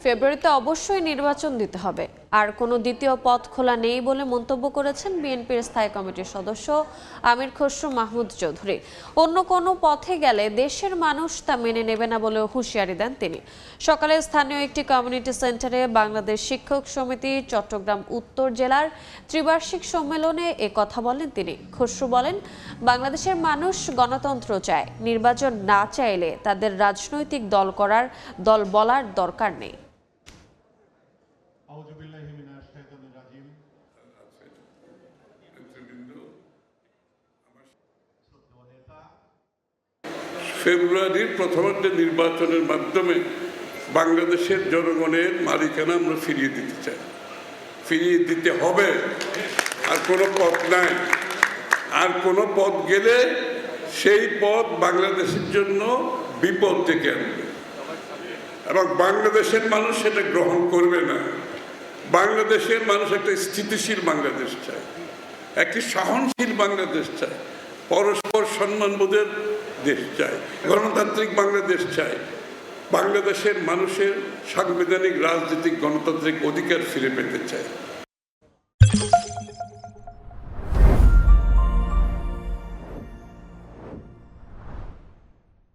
ফেব্রুয়ারিতে অবশ্যই নির্বাচন দিতে হবে, আর কোনো দ্বিতীয় পথ খোলা নেই বলে মন্তব্য করেছেন বিএনপির স্থায়ী কমিটির সদস্য আমির খসরু মাহমুদ চৌধুরী। অন্য কোনো পথে গেলে দেশের মানুষ তা মেনে নেবে না বলেও হুঁশিয়ারি দেন তিনি। সকালে স্থানীয় একটি কমিউনিটি সেন্টারে বাংলাদেশ শিক্ষক সমিতি চট্টগ্রাম উত্তর জেলার ত্রিবার্ষিক সম্মেলনে কথা বলেন তিনি। খসরু বলেন, বাংলাদেশের মানুষ গণতন্ত্র চায়, নির্বাচন না চাইলে তাদের রাজনৈতিক দল বলার দরকার নেই। ফেব্রুয়ারির প্রথমার্ধে নির্বাচনের মাধ্যমে বাংলাদেশের জনগণের মালিকানা আমরা ফিরিয়ে দিতে চাই, ফিরিয়ে দিতে হবে। আর কোনো পথ নাই। আর কোনো পথ গেলে সেই পথ বাংলাদেশের জন্য বিপদ ডেকে আনবে এবং বাংলাদেশের মানুষ সেটা গ্রহণ করবে না। বাংলাদেশের মানুষ একটা স্থিতিশীল বাংলাদেশ চায়, একটি সহনশীল বাংলাদেশ চায়, পরস্পর সম্মানবোধের দেশ চায়, গণতান্ত্রিক বাংলাদেশ চায়। বাংলাদেশের মানুষের সাংবিধানিক রাজনৈতিক গণতান্ত্রিক অধিকার ফিরে পেতে চায়।